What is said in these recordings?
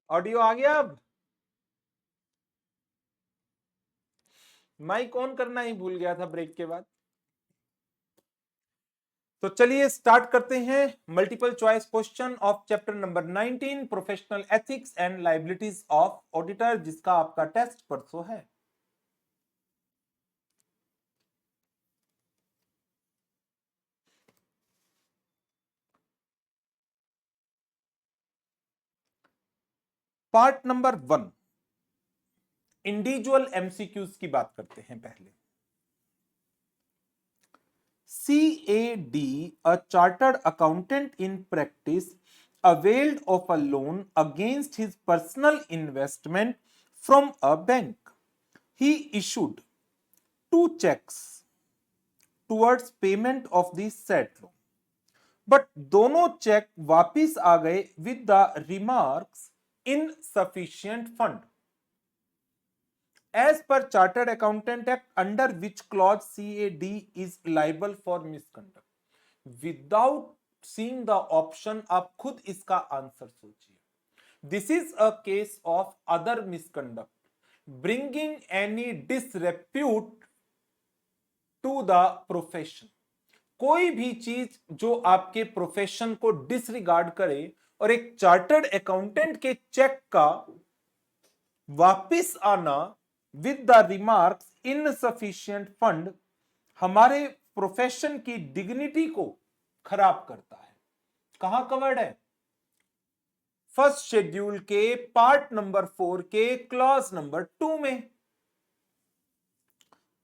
Audio आ गया? अब mic on करना ही भूल गया था ब्रेक के बाद। तो चलिए स्टार्ट करते हैं multiple choice question of chapter number 19 professional ethics and liabilities of auditor, जिसका आपका टेस्ट परसों है। पार्ट नंबर 1 इंडिविजुअल एमसीक्यूज की बात करते हैं पहले। CAD, a chartered accountant in practice, availed of a loan against his personal investment from a bank. He issued 2 checks towards payment of the said loan. But दोनों cheque वापिस आ गए with the remarks insufficient fund as per chartered accountant act, under which clause CAD is liable for misconduct. Without seeing the option आप खुद इसका answer सोचिए। This is a case of other misconduct bringing any disrepute to the profession. कोई भी चीज जो आपके profession को डिसरिगार्ड करे और एक चार्टर्ड अकाउंटेंट के चेक का वापिस आना with the remarks insufficient fund हमारे प्रोफेशन की डिग्निटी को खराब करता है। कहां कवर्ड है? फर्स्ट शेड्यूल के पार्ट नंबर 4 के क्लॉज नंबर 2 में।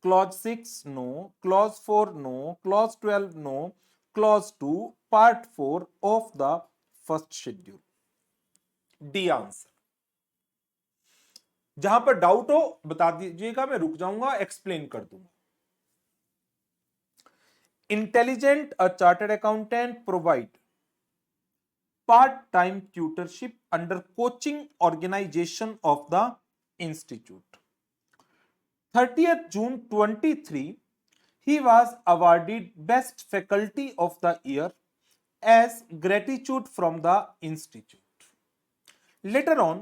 Clause 6 no, clause 4 no, clause 12 no, clause 2 part 4 of the first schedule. D answer. जहां पर डाउट हो बता दीजिएगा, मैं रुक जाऊंगा, एक्सप्लेन कर दूंगा। Intelligent a chartered accountant provide part-time tutorship under coaching organization of the institute. 30th June 23, he was awarded Best Faculty of the Year as gratitude from the institute. Later on,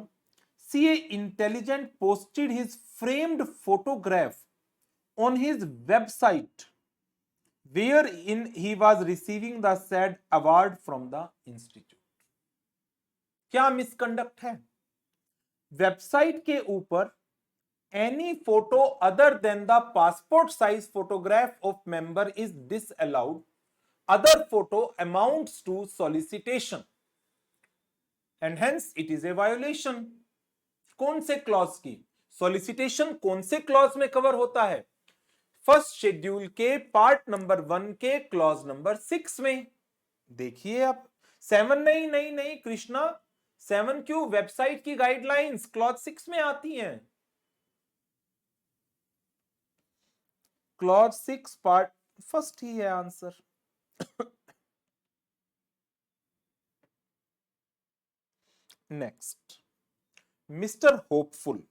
CA Intelligent posted his framed photograph on his website wherein he was receiving the said award from the institute. क्या misconduct है? Website के ऊपर any photo other than the passport size photograph of member is disallowed, other photo amounts to solicitation and hence it is a violation. कौन से clause की? Solicitation कौन से clause में कवर होता है? फर्स्ट शेड्यूल के पार्ट नंबर 1 के क्लॉज नंबर 6 में। देखिए आप 7 नहीं नहीं नहीं कृष्णा, 7 क्यों? वेबसाइट की गाइडलाइंस क्लॉज 6 में आती हैं। क्लॉज 6 पार्ट फर्स्ट ही है answer. Next, mister hopeful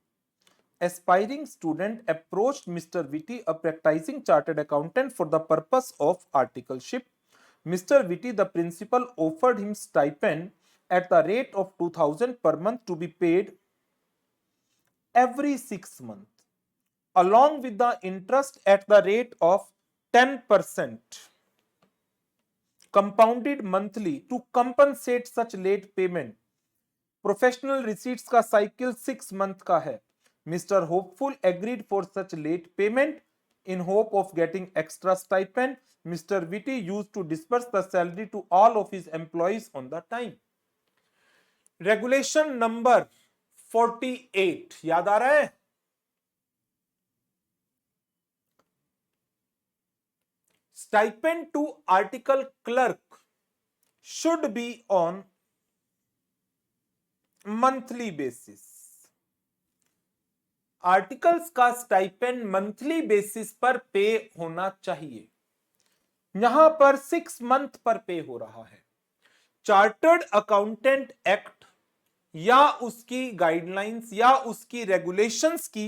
aspiring student approached Mr. Vitti, a practicing chartered accountant, for the purpose of articleship. Mr. Vitti, the principal, offered him stipend at the rate of 2000 per month to be paid every 6 months, along with the interest at the rate of 10% compounded monthly to compensate such late payment. Professional receipts का cycle 6 month का है। Mister Hopeful agreed for such late payment in hope of getting extra stipend. Mr. Vitti used to disperse the salary to all of his employees on the time. Regulation number 48 याद आ रहा है? Stipend to article clerk should be on monthly basis. Articles का stipend monthly basis पर pay होना चाहिए। यहां पर 6 मंथ पर पे हो रहा है। चार्टर्ड अकाउंटेंट एक्ट या उसकी गाइडलाइंस या उसकी रेगुलेशंस की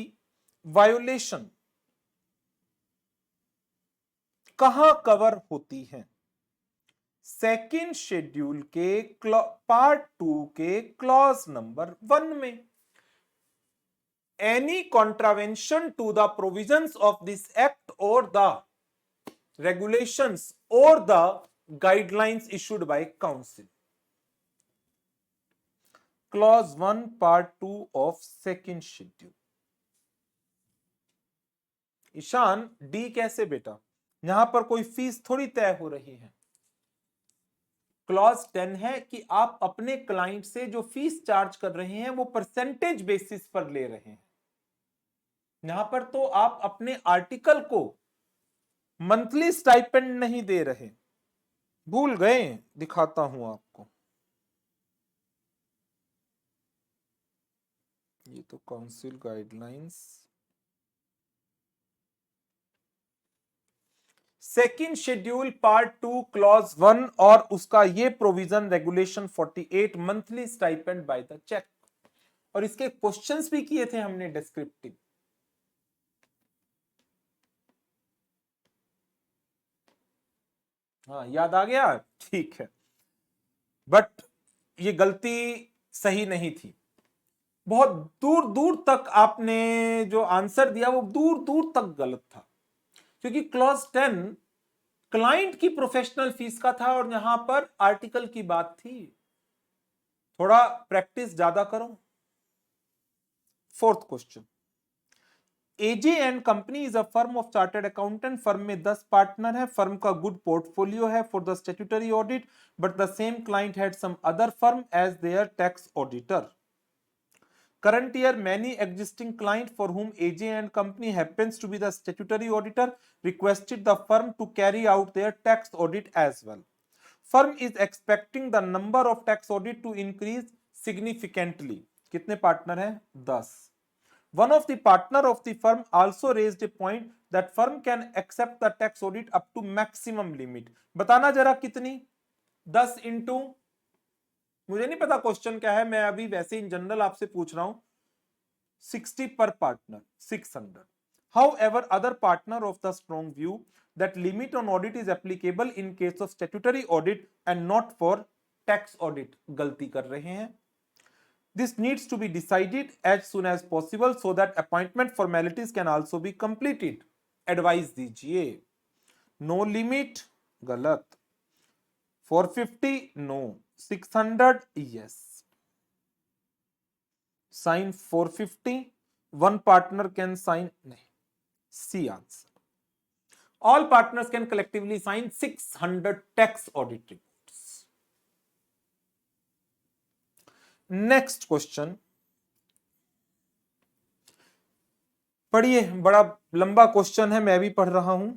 वायोलेशन कहां कवर होती है? सेकेंड शेड्यूल के पार्ट 2 के क्लॉज नंबर 1 में any contravention to the provisions of this act or the regulations or the guidelines issued by council. Clause 1 part 2 of second schedule. Ishaan D कैसे बेटा? यहां पर कोई फीस थोड़ी तय हो रही है। क्लॉज 10 है कि आप अपने क्लाइंट से जो फीस चार्ज कर रहे हैं वो परसेंटेज बेसिस पर ले रहे हैं। यहां पर तो आप अपने आर्टिकल को मंथली स्टाइपेंड नहीं दे रहे। भूल गए? दिखाता हूं आपको। ये तो council guidelines, second schedule part 2 clause 1 और उसका ये provision regulation 48 monthly stipend by the cheque. और इसके क्वेश्चंस भी किए थे हमने डिस्क्रिप्टिव। हाँ याद आ गया? ठीक है, बट ये गलती सही नहीं थी। बहुत दूर दूर तक आपने जो आंसर दिया वो दूर दूर तक गलत था, क्योंकि क्लॉज 10 क्लाइंट की प्रोफेशनल फीस का था और यहां पर आर्टिकल की बात थी। थोड़ा प्रैक्टिस ज्यादा करो। Fourth question, AJ and company is a firm of chartered accountant. Firm में 10 पार्टनर है। फर्म का गुड पोर्टफोलियो है for the statutory audit, but the same client had some other firm as their tax auditor. Current year, many existing clients for whom AJ and company happens to be the statutory auditor requested the firm to carry out their tax audit as well. Firm is expecting the number of tax audit to increase significantly. कितने partner हैं? 10. One of the partner of the firm also raised a point that firm can accept the tax audit up to maximum limit. बताना जरा कितनी? 10 into, मुझे नहीं पता question क्या है, मैं अभी वैसे इन जनरल आपसे पूछ रहा हूं। 60 per partner, 600. However, other partner of the strong view that limit on audit is applicable in case of statutory audit and not for tax audit. गलती कर रहे हैं। This needs to be decided as soon as possible so that appointment formalities can also be completed. Advice दीजिए। No limit, गलत। 450, no. 600, yes. Sign 450, one partner can sign, नहीं, C answer. All partners can collectively sign 600 tax audit reports. Next question, पढ़िए, बड़ा लंबा question है, मैं भी पढ़ रहा हूं।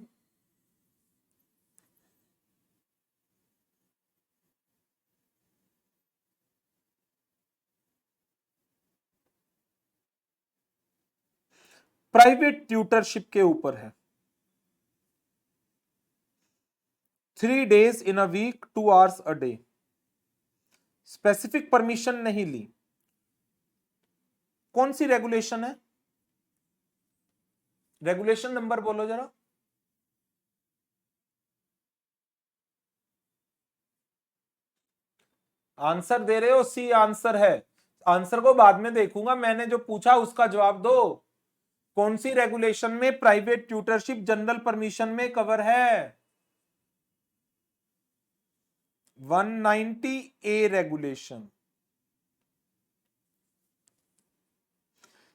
प्राइवेट ट्यूटरशिप के ऊपर है। 3 days in a week, 2 hours a day. Specific permission नहीं ली। कौन सी रेगुलेशन है? रेगुलेशन नंबर बोलो जरा। आंसर दे रहे हो? सी आंसर है। आंसर को बाद में देखूंगा, मैंने जो पूछा उसका जवाब दो। कौन सी रेगुलेशन में प्राइवेट ट्यूटरशिप जनरल परमिशन में कवर है? 190A regulation.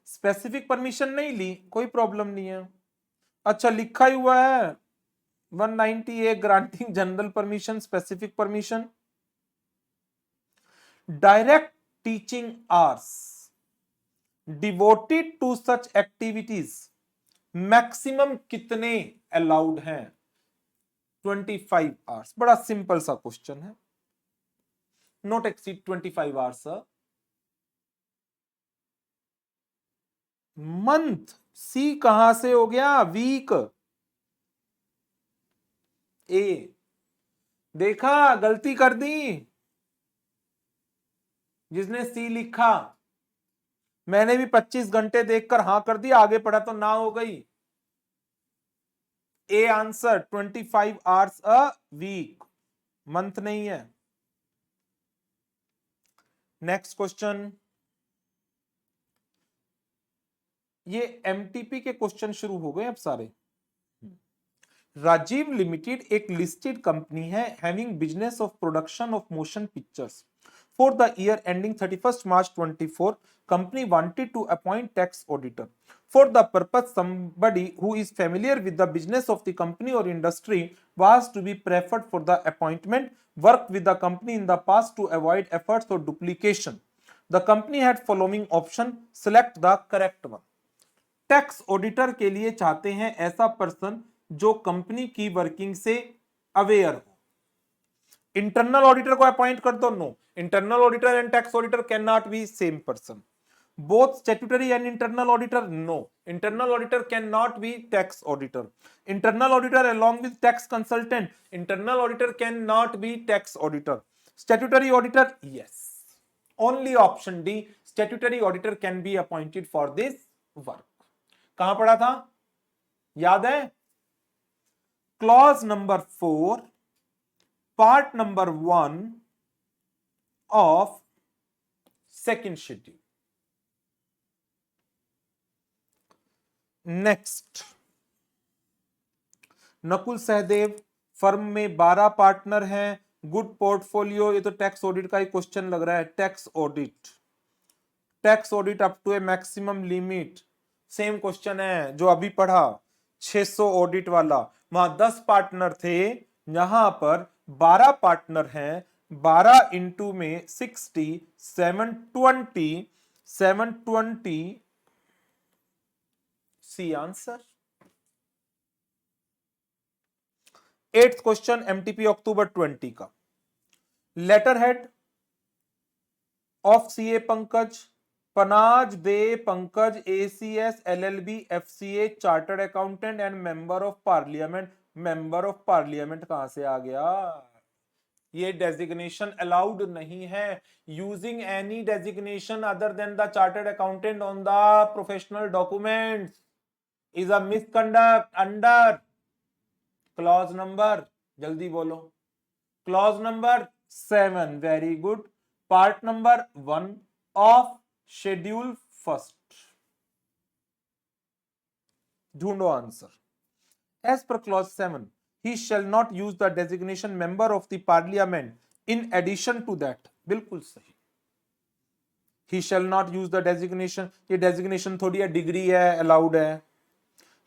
स्पेसिफिक परमिशन नहीं ली, कोई प्रॉब्लम नहीं है। अच्छा, लिखा ही हुआ है 190A granting general permission, specific permission. Direct teaching hours devoted to such activities maximum कितने अलाउड हैं? 25 आवर्स। बड़ा सिंपल सा क्वेश्चन है। Not exceed 25 hours. Month, C कहां से हो गया? वीक। ए, देखा गलती कर दी जिसने सी लिखा। मैंने भी 25 घंटे देखकर हां कर दी, आगे पढ़ा तो ना हो गई। A answer 25 hours a week. Month नहीं है। नेक्स्ट क्वेश्चन, ये एमटीपी के क्वेश्चन शुरू हो गए अब सारे। राजीव लिमिटेड एक लिस्टेड कंपनी है having business of production of motion pictures. For the year ending 31st March 24, company wanted to appoint tax auditor. For the purpose, somebody who is familiar with the business of the company or industry was to be preferred for the appointment. Worked with the company in the past to avoid efforts or duplication. The company had following option. Select the correct one. Tax auditor के लिए चाहते हैं ऐसा person जो company की working से aware हो। Internal auditor को अपॉइंट कर दो, no, internal auditor and tax auditor can not be same person. Both statutory and internal auditor, no, internal auditor can not be tax auditor. Internal auditor along with tax consultant, internal auditor can not be tax auditor. Statutory auditor, yes, only option D, statutory auditor can be appointed for this work. कहां पढ़ा था, याद है? Clause number 4 part number 1 of second schedule. Next, Nakul Sahdev, firm में 12 partner हैं, good portfolio. ये तो tax audit का ही क्वेश्चन लग रहा है। Tax audit up to a maximum limit, same question है जो अभी पढ़ा, 600 ऑडिट वाला। वहां 10 पार्टनर थे, यहां पर 12 पार्टनर हैं। 12 इंटू में 60, 720 C answer. 8th question MTP October 20 का। Letter head of CA Pankaj, पनाज दे Pankaj, ACS LLB FCA, chartered accountant and member of parliament. Member of parliament कहां से आ गया? ये डेजिग्नेशन अलाउड नहीं है। Using any designation other than the chartered accountant on the professional documents is a misconduct under clause number, जल्दी बोलो, clause number 7। Very good. Part number 1 of schedule first. ढूंढो answer. As per clause 7, he shall not use the designation member of the parliament in addition to that। बिल्कुल सही। he shall not use the designation, ये designation थोड़ी है, degree है, allowed है।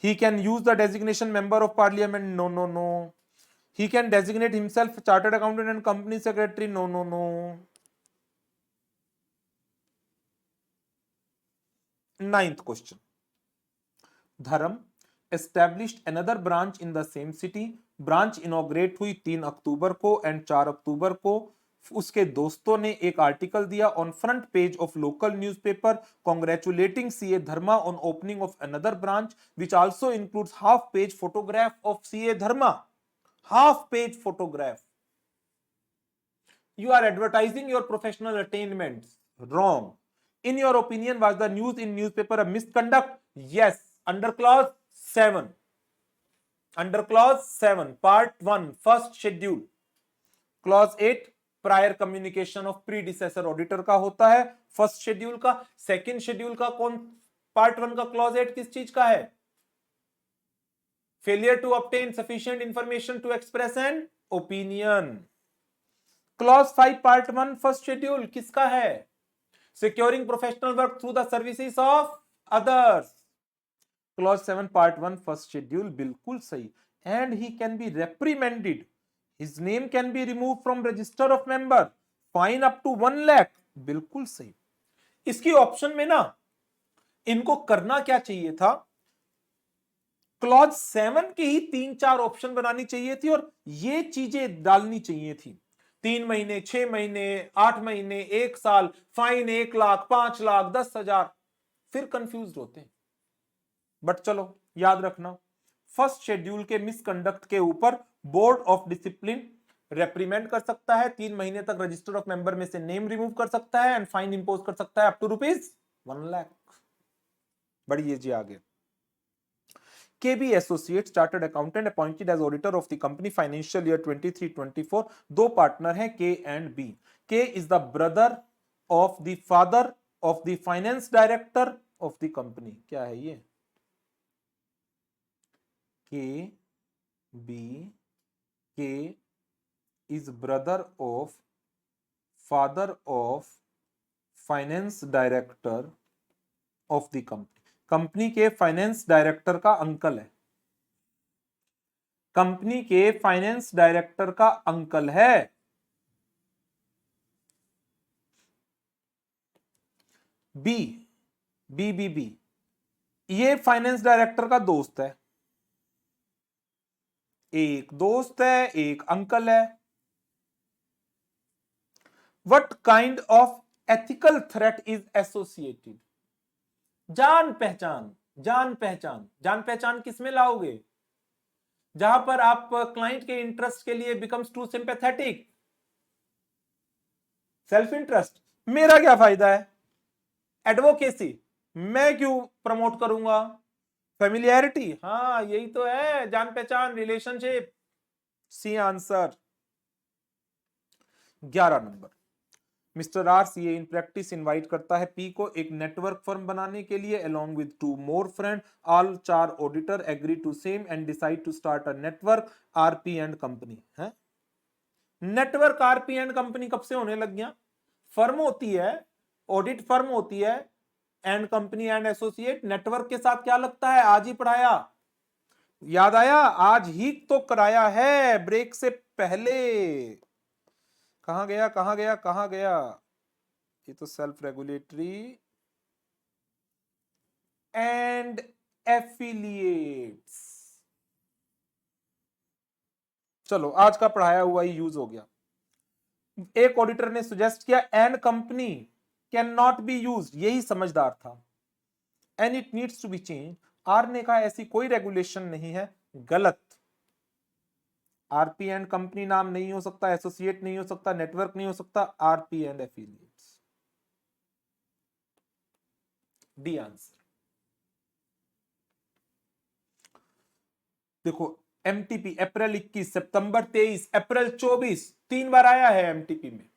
he can use the designation member of parliament, no no no। he can designate himself chartered accountant and company secretary, no no no। 9th question, धर्म established another branch in the same city। Branch inaugurate हुई 3 अक्टूबर को and 4 अक्टूबर को उसके दोस्तों ने एक article दिया on front page of local newspaper congratulating CA Dharma on opening of another branch which also includes half page photograph of CA Dharma. Half page photograph. You are advertising your professional attainments. Wrong. In your opinion, was the news in newspaper a misconduct? Yes. Under clause 7. Under clause 7, part 1, first schedule. Clause 8, prior communication of predecessor auditor का होता है first schedule का। Second schedule का कौन, part 1 का clause 8 किस चीज का है? Failure to obtain sufficient information to express an opinion। Clause 5 part 1 first schedule किसका है? Securing professional work through the services of others. Clause 7 part 1 first schedule बिल्कुल सही। And he can be reprimanded, his name can be removed from register of member, fine up to 1 lakh, बिल्कुल सही। इसकी option में ना इनको करना क्या चाहिए था, क्लॉज 7 की ही 3-4 ऑप्शन बनानी चाहिए थी और ये चीजें डालनी चाहिए थी। 3 महीने, 6 महीने, 8 महीने, 1 साल, फाइन 1 लाख, 5 लाख, 10,000, फिर कंफ्यूज होते हैं। बट चलो याद रखना, फर्स्ट शेड्यूल के मिसकंडक्ट के ऊपर बोर्ड ऑफ डिसिप्लिन रेप्रीमेंड कर सकता है, 3 महीने तक रजिस्टर ऑफ मेंबर में से नेम रिमूव कर सकता है एंड फाइन इंपोज कर सकता है अप टू ₹1 लाख। बढ़िए जी आगे। KB Associates Chartered Accountant appointed as auditor of the company financial year 23-24. दो पार्टनर हैं K and B. K is the brother of the father of the finance director of the company. क्या है ये? K is brother of father of finance director of the company. Company के finance director का uncle है. Company के finance director का uncle है. B ये फाइनेंस डायरेक्टर का दोस्त है. एक दोस्त है, एक अंकल है. What kind of ethical threat is associated? जान पहचान किसमें लाओगे? जहां पर आप क्लाइंट के इंटरेस्ट के लिए becomes to sympathetic. Self interest, मेरा क्या फायदा है? एडवोकेसी, मैं क्यों प्रमोट करूंगा? फेमिलियरिटी, हाँ यही तो है जान पहचान, relationship. C answer. 11 number. Mister R CA in practice invite करता है पी को एक नेटवर्क फर्म बनाने के लिए along with 2 more friends. All 4 auditor agree to same and decide to start a network RP and company. है network RP and company कब से होने लग गया? फर्म होती है, ऑडिट फर्म होती है, and company and associate. Network के साथ क्या लगता है? आज ही पढ़ाया, याद आया? आज ही तो कराया है ब्रेक से पहले. कहां गया? ये तो सेल्फ रेगुलेटरी एंड एफिलिएट्स. चलो आज का पढ़ाया हुआ ही यूज हो गया. एक ऑडिटर ने सुजेस्ट किया and company can not be use. यही समझदार था. And it needs to be change. R ने कहा ऐसी कोई रेगुलेशन नहीं है. गलत. आरपी एंड कंपनी नाम नहीं हो सकता, एसोसिएट नहीं हो सकता, नेटवर्क नहीं हो सकता. RP and affiliates. D answer. देखो एमटीपी अप्रैल 21, सितंबर 23, अप्रैल 24 3 बार आया है एमटीपी में.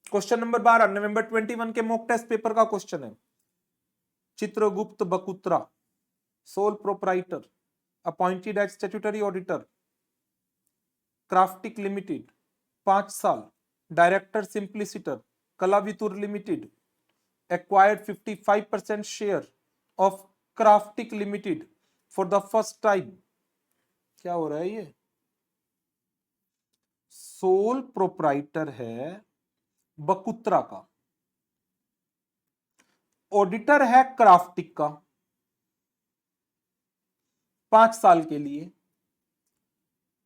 क्वेश्चन नंबर 12 नवंबर 21 के मॉक टेस्ट पेपर का क्वेश्चन है. Chitragupta Bakutra sole proprietor appointed as statutory auditor Craftic limited 5 साल. Director simpliciter Kalavitur limited acquired 55% share of Craftic limited for the first time. क्या हो रहा है ये? सोल प्रोपराइटर है बकुत्रा का, ऑडिटर है क्राफ्टिक का 5 साल के लिए.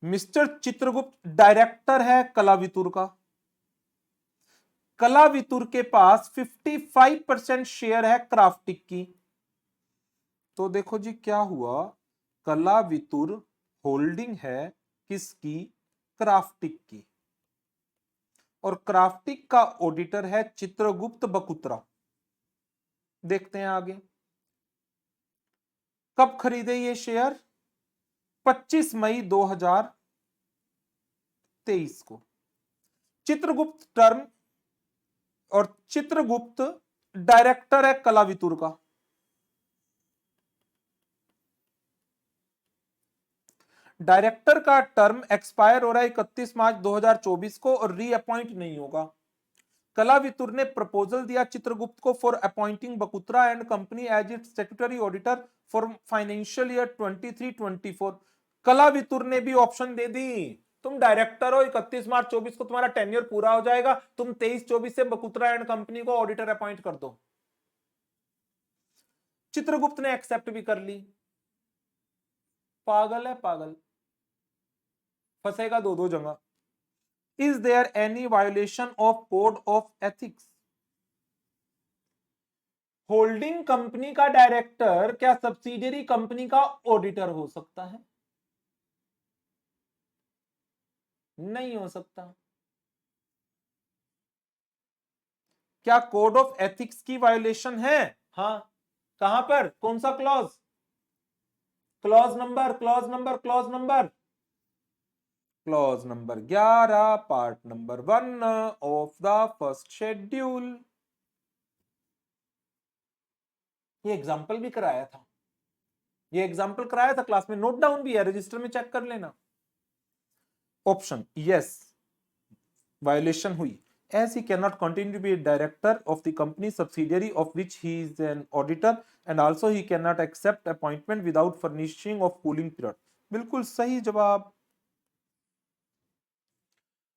मिस्टर चित्रगुप्त डायरेक्टर है कलावितुर का. कलावितुर के पास 55% शेयर है क्राफ्टिक की. तो देखो जी क्या हुआ, कलावितुर होल्डिंग है किसकी? क्राफ्टिक की. और क्राफ्टिक का ऑडिटर है चित्रगुप्त बकुत्रा. देखते हैं आगे. कब खरीदे ये शेयर? 25 मई 2023 को. चित्रगुप्त टर्म और चित्रगुप्त डायरेक्टर है कलावितुर का. डायरेक्टर का टर्म एक्सपायर हो रहा है 31 मार्च 2024 को और रीअपॉइंट नहीं होगा. कलावितुर ने प्रपोजल दिया चित्रगुप्त को for appointing Bakutra and company as its statutory auditor for financial year 23-24. Kalavitur ने भी ऑप्शन दे दी. तुम डायरेक्टर हो, 31 मार्च 24 को तुम्हारा टेन्योर पूरा हो जाएगा, तुम 23-24 से बकुत्रा एंड कंपनी को ऑडिटर अपॉइंट कर दो. चित्रगुप्त ने एक्सेप्ट भी कर ली. पागल है पागल, फंसेगा दो जगह. Is there any violation of code of ethics? Holding company का डायरेक्टर क्या सब्सिडियरी कंपनी का ऑडिटर हो सकता है? नहीं हो सकता. क्या कोड ऑफ एथिक्स की वायोलेशन है? हाँ. कहां पर? कौन सा क्लॉज? Clause number clause number clause number clause number 11, part number 1 of the first schedule. ये एग्जाम्पल भी कराया था, ये एग्जाम्पल कराया था क्लास में, नोट डाउन भी है, रजिस्टर में चेक कर लेना। ऑप्शन यस, वायोलेशन हुई, as he cannot continue to be a director of the company subsidiary of which he is an auditor, and also he cannot accept appointment without furnishing of cooling period। बिल्कुल सही जवाब।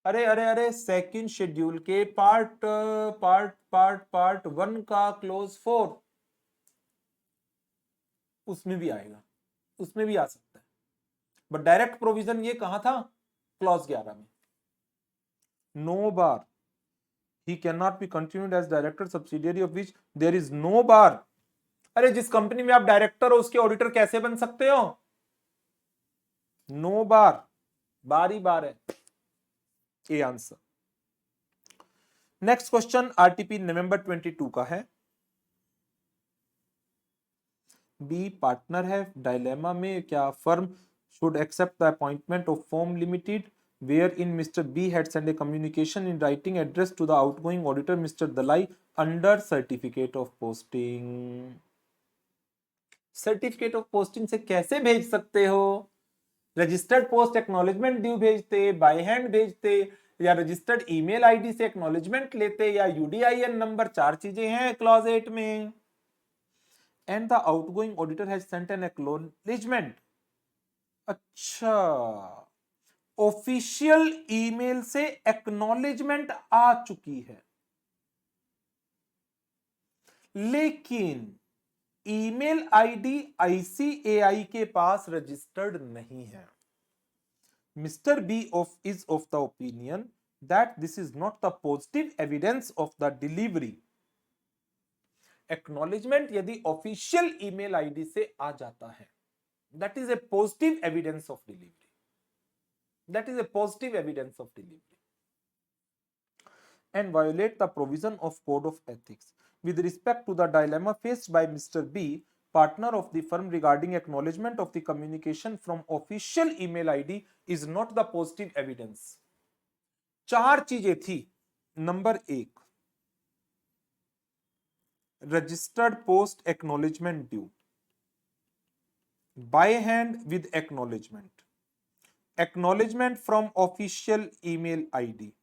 अरे अरे अरे, second schedule के part 1 का close 4 उसमें भी आएगा, उसमें भी आ सकता है, बट डायरेक्ट प्रोविजन ये कहा था क्लॉज 11 में। No bar, he cannot be continued as director subsidiary of which there is no bar। अरे जिस कंपनी में आप डायरेक्टर हो उसके ऑडिटर कैसे बन सकते हो? नो बार, बार ही बार है ये answer. Next question RTP November 22 का है। बी पार्टनर है डायलेमा में, क्या firm should accept the appointment of firm limited wherein Mr. B had sent a communication in writing address to the outgoing auditor Mr. Dalai under certificate of posting। Certificate of posting से कैसे भेज सकते हो? Registered post acknowledgement due भेजते, by hand भेजते, या registered email ID से acknowledgement लेते, या यूडीआईएन नंबर, 4 चीजें हैं क्लॉज 8 में। And the outgoing auditor has sent N acknowledgement. अच्छा, ऑफिशियल ईमेल से एक्नॉलेजमेंट आ चुकी है, लेकिन ईमेल आईडी आईसीएआई के पास रजिस्टर्ड नहीं है। Mister B is of the opinion that this is not the positive evidence of the delivery। Acknowledgement यदि official email ID से आ जाता है, that is a positive evidence of delivery, that is a positive evidence of delivery, and violate the provision of code of ethics with respect to the dilemma faced by Mr. B, partner of the firm, regarding acknowledgement of the communication from official email ID is not the positive evidence। 4 चीजें थी। Number 1, registered post acknowledgement due, by hand with acknowledgement, acknowledgement from official email ID,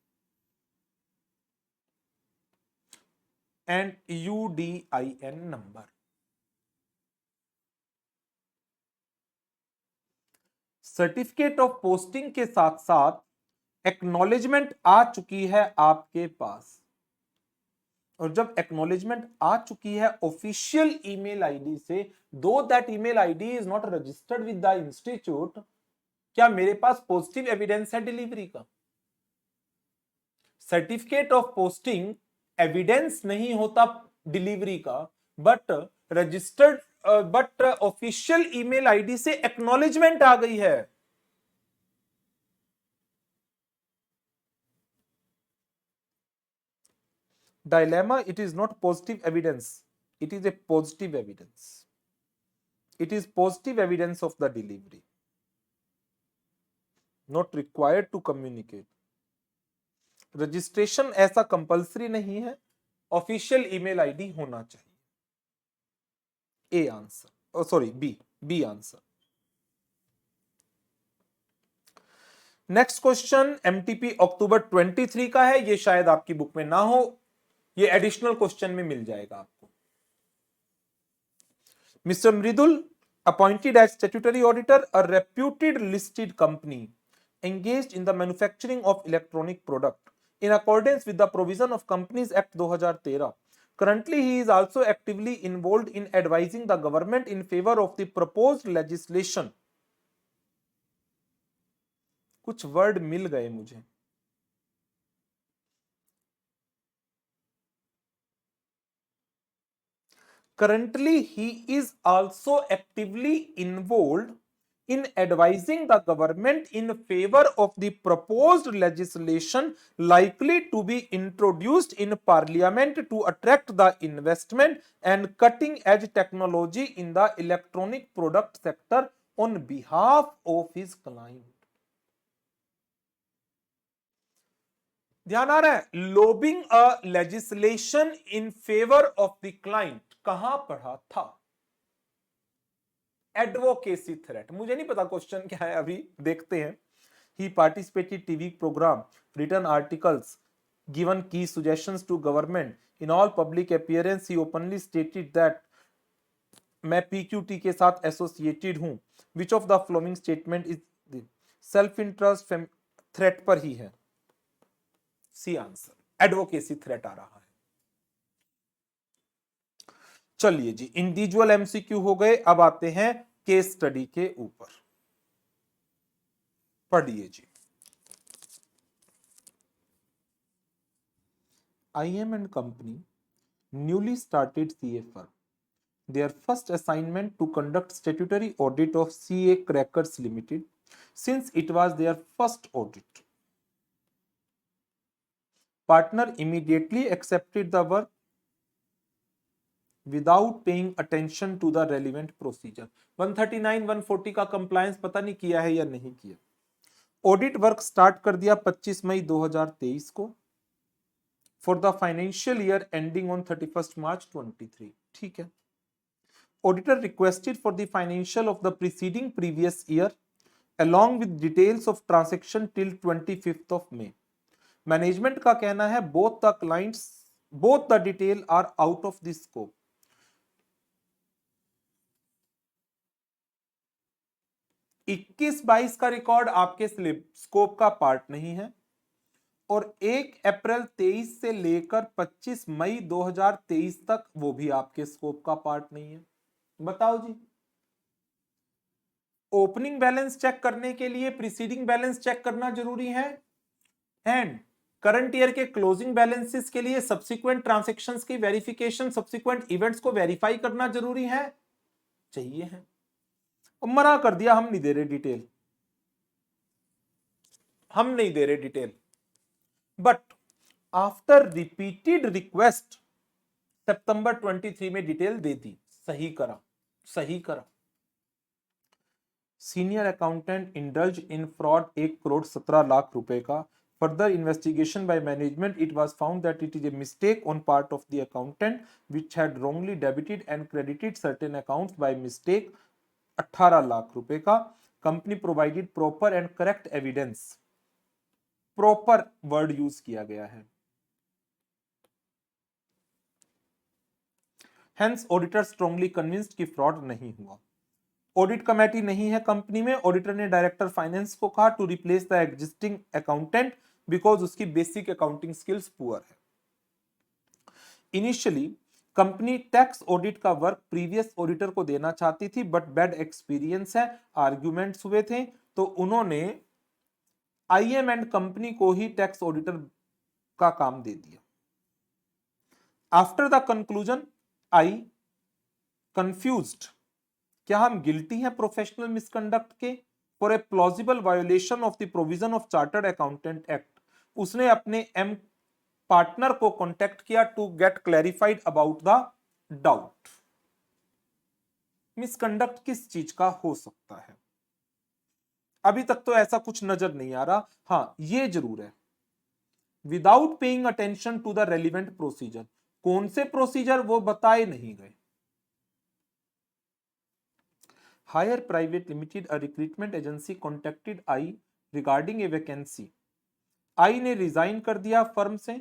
and UDIN number. Certificate of posting के साथ साथ acknowledgement आ चुकी है आपके पास, और जब एक्नॉलेजमेंट आ चुकी है ऑफिशियल ईमेल आईडी से, दो that email ID is not registered with the institute, क्या मेरे पास पॉजिटिव एविडेंस है डिलीवरी का? सर्टिफिकेट ऑफ पोस्टिंग एविडेंस नहीं होता डिलीवरी का, but registered but official email ID से एक्नॉलेजमेंट आ गई है। Dilemma, it is not positive evidence, it is a positive evidence, it is positive evidence of the delivery, not required to communicate। Registration ऐसा compulsory नहीं है, official email ID होना चाहिए। A answer, sorry B answer. Next question MTP October 23 का है, ये शायद आपकी बुक में ना हो, ये एडिशनल क्वेश्चन में मिल जाएगा आपको। Mister Mridul appointed as statutory auditor a reputed listed company engaged in the manufacturing of electronic product in accordance with the provision of Companies Act 2013। Currently, he is also actively involved in advising the government in favor of the proposed legislation। कुछ word मिल गए मुझे। Currently, he is also actively involved in advising the government in favor of the proposed legislation likely to be introduced in parliament to attract the investment and cutting edge technology in the electronic product sector on behalf of his client. ध्यान आ रहा है? lobbying a legislation in favor of the client कहां पढ़ा था? Advocacy threat. मुझे नहीं पता question क्या है, अभी देखते हैं। He participated TV program, return articles, given की suggestions to government, in all public appearance he openly stated that मैं पीक्यूटी के साथ एसोसिएटेड हूं। Which of the following statement is self interest threat पर ही है? सी आंसर, एडवोकेसी थ्रेट आ रहा है। चलिए जी, इंडिविजुअल एमसीक्यू हो गए, अब आते हैं केस स्टडी के ऊपर। पढ़िए जी। IM and company, newly started CA firm. Their first assignment to conduct statutory audit of CA Crackers Limited, since it was their first audit. Partner immediately accepted the work without paying attention to the relevant procedure. 139, 140 का compliance पता नहीं किया है या नहीं किया। Audit work start कर दिया 25 मई 2023 को for the financial year ending on 31 मार्च 23। ठीक है। Auditor requested for the financial of the preceding previous year along with details of transaction till 25th of May. Management का कहना है both the clients, both the detail are out of the scope. 21-22 का record आपके scope का part नहीं है और 1 अप्रैल 23 से लेकर 25 मई 2023 तक वो भी आपके स्कोप का पार्ट नहीं है। बताओ जी, ओपनिंग बैलेंस चेक करने के लिए प्रीसीडिंग बैलेंस चेक करना जरूरी है एंड करंट ईयर के क्लोजिंग बैलेंसेस के लिए सब्सिक्वेंट ट्रांजैक्शंस की वेरिफिकेशन, सब्सिक्वेंट इवेंट्स को वेरीफाई करना जरूरी है, चाहिए है। मना कर दिया, हम नहीं दे रहे डिटेल, हम नहीं दे रहे detail. But after repeated request सितंबर 23 में डिटेल दे दी। सही करा, सही करा। Senior accountant indulge in fraud 1 crore 17 lakh रुपए का। Further investigation by management, it was found that it is a mistake on part of the accountant which had wrongly debited and credited certain accounts by mistake 18 lakh रुपए का। Company provided proper and correct evidence. Proper word use किया गया है। Hence auditor strongly convinced कि fraud नहीं हुआ। Audit committee नहीं है कंपनी में। ऑडिटर ने डायरेक्टर फाइनेंस को कहा to replace the existing accountant because उसकी बेसिक अकाउंटिंग स्किल्स पुअर है। इनिशियली कंपनी टैक्स ऑडिट का वर्क प्रीवियस ऑडिटर को देना चाहती थी बट बैड एक्सपीरियंस है, आर्ग्यूमेंट्स हुए थे, तो उन्होंने IM एंड कंपनी को ही टैक्स ऑडिटर का काम दे दिया। After the conclusion I confused, क्या हम गिल्टी हैं प्रोफेशनल मिसकंडक्ट के for a plausible violation of the provision of chartered accountant act. उसने अपने एम पार्टनर को कांटेक्ट किया to get clarified about the doubt. Misconduct किस चीज का हो सकता है? अभी तक तो ऐसा कुछ नजर नहीं आ रहा। हाँ, ये जरूर है without paying attention to the relevant procedure. कौन से प्रोसीजर वो बताए नहीं गए। Hire private limited a recruitment agency contacted I regarding a vacancy. I ने रिजाइन कर दिया फर्म से,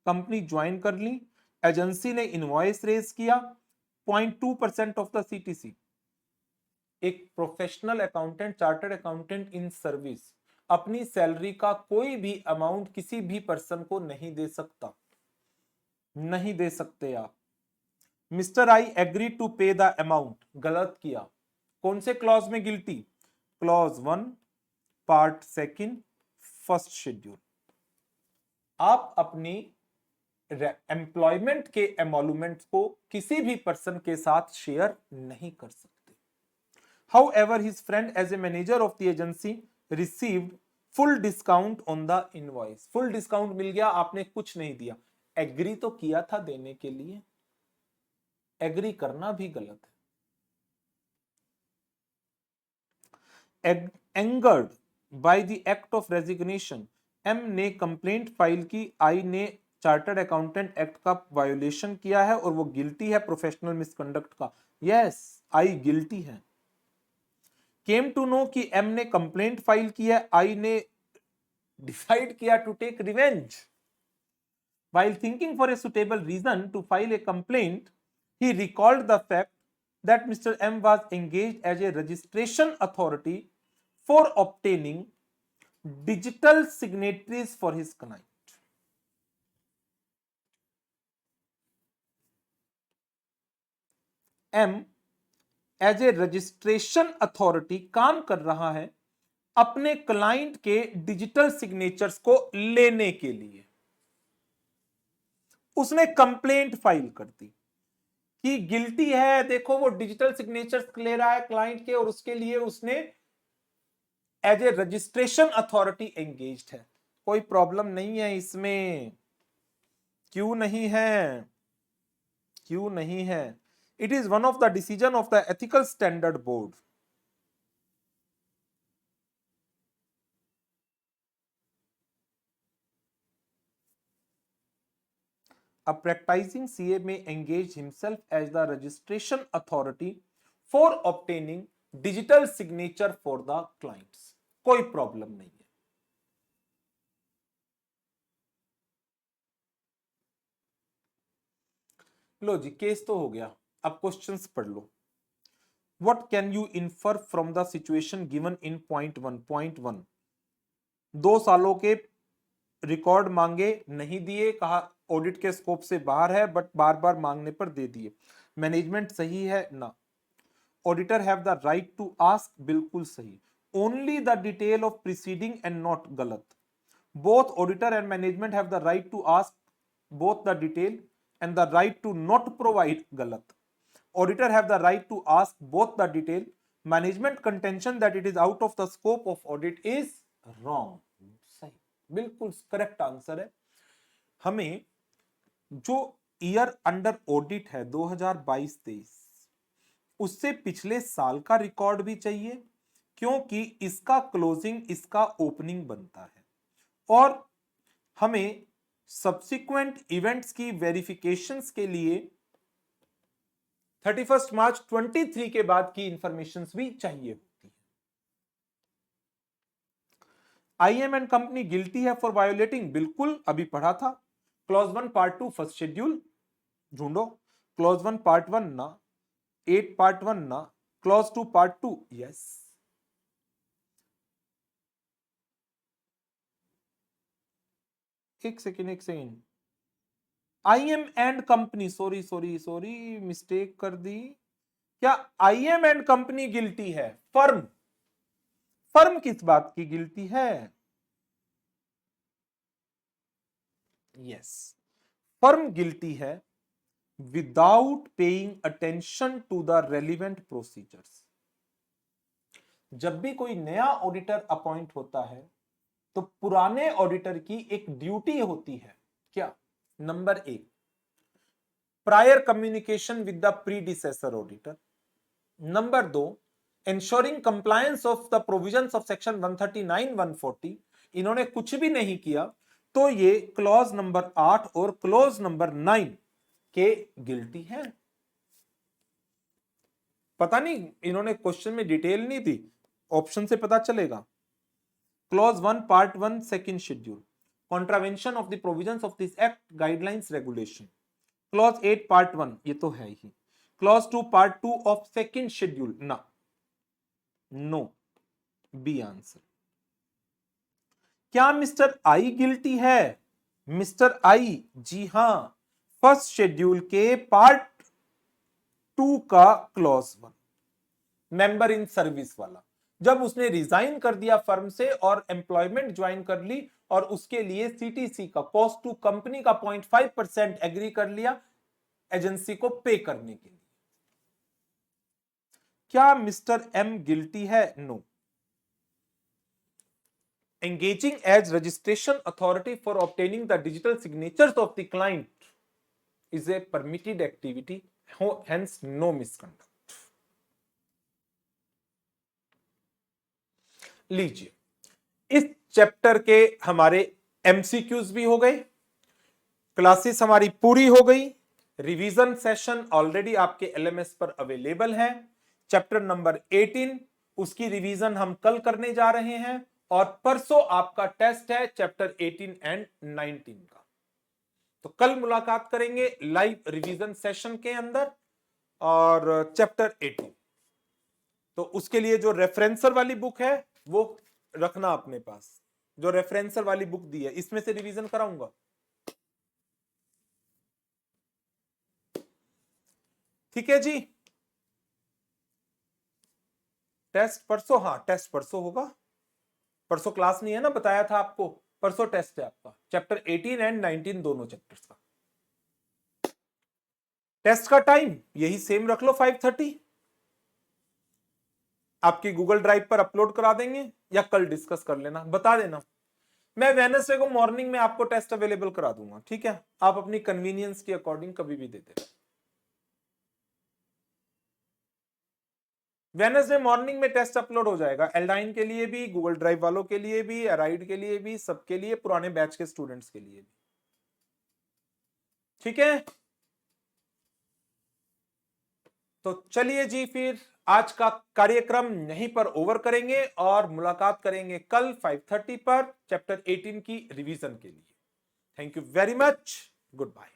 कंपनी ज्वाइन कर ली। एजेंसी ने इनवॉइस रेज किया 0.2% ऑफ द CTC। एक professional accountant, chartered accountant in service अपनी सैलरी का कोई भी अमाउंट किसी भी पर्सन को नहीं दे सकता, नहीं दे सकते आप। मिस्टर आई एग्री टू पे द अमाउंट, गलत किया। कौन से क्लॉज में guilty? Clause 1 part 2 first schedule. आप अपनी एम्प्लॉयमेंट के एमोलुमेंट को किसी भी पर्सन के साथ शेयर नहीं कर सकते। However, his friend as a manager of the agency received full discount on the invoice. Full discount मिल गया, आपने कुछ नहीं दिया। एग्री तो किया था देने के लिए, एग्री करना भी गलत है। Angered by the act of resignation, M ने कंप्लेंट फाइल की, आई ने चार्टर्ड अकाउंटेंट एक्ट का वायोलेशन किया है और वो गिल्टी है प्रोफेशनल मिसकंडक्ट का। यस, आई गिल्टी है। केम टू नो कि एम ने कंप्लेंट फाइल की है, आई ने डिसाइड किया to take revenge. While thinking for a suitable reason to file a complaint, he recalled the fact that Mr. M was engaged as a registration authority for obtaining digital signatories for his client. M as a registration authority काम कर रहा है अपने client के digital signatures को लेने के लिए। उसने कंप्लेंट फाइल कर दी कि गिल्टी है, देखो वो डिजिटल सिग्नेचर्स ले रहा है क्लाइंट के, और उसके लिए उसने as a registration authority engaged है। कोई प्रॉब्लम नहीं है इसमें। क्यों नहीं है? क्यों नहीं है? It is one of the decision of the ethical standard board. A practicing CA may engage himself as the registration authority for obtaining digital signature for the clients. कोई प्रॉब्लम नहीं है। लो जी, केस तो हो गया, अब क्वेश्चंस पढ़ लो। What can you infer from the situation given in point 1? Point 1, 2 सालों के रिकॉर्ड मांगे, नहीं दिए, कहा ऑडिट के स्कोप से बाहर है, बट बार बार मांगने पर दे दिए। मैनेजमेंट सही है ना? Auditor have the right to ask, बिल्कुल सही। Only the detail of proceeding and not, गलत। Both auditor and management have the right to ask both the detail and the right to not provide, गलत। Auditor have the right to ask both the detail, management contention that it is out of the scope of audit is wrong, सही, बिल्कुल correct answer है। हमें जो year under audit है 2022-23, उससे पिछले साल का रिकॉर्ड भी चाहिए, क्योंकि इसका क्लोजिंग इसका ओपनिंग बनता है, और हमें सब्सिक्वेंट इवेंट्स की वेरिफिकेशंस के लिए 31 मार्च 23 के बाद की इंफॉर्मेशंस भी चाहिए होती है। आईएम एंड कंपनी गिल्टी है फॉर वायोलेटिंग, बिल्कुल अभी पढ़ा था। क्लॉज 1 पार्ट 2 फर्स्ट शेड्यूल ढूंढो। क्लॉज 1 पार्ट 1 ना, 8 पार्ट 1 ना, क्लॉज 2 पार्ट 2, यस। एक second, IM and company, sorry mistake कर दी। क्या आईएम एंड कंपनी गिल्टी है? फर्म, फर्म किस बात की गिल्टी है? यस, फर्म गिल्टी है without paying attention to the relevant procedures. जब भी कोई नया ऑडिटर अपॉइंट होता है तो पुराने ऑडिटर की एक ड्यूटी होती है, क्या? Number 1, prior communication with the predecessor auditor. Number 2, ensuring compliance of the provisions of section 139 140। इन्होंने कुछ भी नहीं किया तो ये क्लॉज नंबर 8 और क्लॉज नंबर 9 के गिल्टी है। पता नहीं, इन्होंने क्वेश्चन में डिटेल नहीं दी, ऑप्शन से पता चलेगा। Clause 1 part 1 second schedule, contravention of the provisions of this act guidelines regulation. Clause 8 part 1, ये तो है ही। Clause 2 part 2 of second schedule, ना, नो, बी आंसर। क्या मिस्टर आई गिल्टी है? मिस्टर आई, जी हां, फर्स्ट शेड्यूल के पार्ट 2 का क्लॉज 1, मेंबर इन सर्विस वाला। जब उसने रिजाइन कर दिया फर्म से और एम्प्लॉयमेंट ज्वाइन कर ली, और उसके लिए सीटीसी का कॉस्ट टू कंपनी का 0.5% एग्री कर लिया एजेंसी को पे करने के लिए। क्या मिस्टर एम गिल्टी है? No. Engaging as registration authority for obtaining the digital signatures of the client is a permitted activity, hence no misconduct. लीजिए, इस चैप्टर के हमारे एमसीक्यूज भी हो गए, क्लासेस हमारी पूरी हो गई, रिवीजन सेशन ऑलरेडी आपके एलएमएस पर अवेलेबल है। चैप्टर नंबर 18 उसकी रिवीजन हम कल करने जा रहे हैं और परसों आपका टेस्ट है चैप्टर 18 एंड 19 का। तो कल मुलाकात करेंगे लाइव रिवीजन सेशन के अंदर और चैप्टर 18। तो उसके लिए जो रेफरेंसर वाली बुक है वो रखना अपने पास, जो रेफरेंसर वाली बुक दी है इसमें से रिवीजन कराऊंगा। ठीक है जी, टेस्ट परसों, हाँ टेस्ट परसों होगा, परसों क्लास नहीं है ना, बताया था आपको, परसों टेस्ट है आपका चैप्टर 18 एंड 19 दोनों चैप्टर्स का। टेस्ट का टाइम यही सेम रख लो 5:30, आपकी गूगल ड्राइव पर अपलोड करा देंगे या कल डिस्कस कर लेना, बता देना। मैं वेडनेसडे को मॉर्निंग में आपको टेस्ट अवेलेबल करा दूंगा, ठीक है, आप अपनी कन्वीनियंस के अकॉर्डिंग कभी भी दे देना। वेडनेसडे मॉर्निंग में टेस्ट अपलोड हो जाएगा, एल्डाइन के लिए भी, गूगल ड्राइव वालों के लिए भी, अराइड के लिए भी, सबके लिए, पुराने बैच के स्टूडेंट्स के लिए भी। ठीक है, तो चलिए जी, फिर आज का कार्यक्रम यहीं पर ओवर करेंगे और मुलाकात करेंगे कल 5:30 पर चैप्टर 18 की रिवीजन के लिए। Thank you very much, good bye.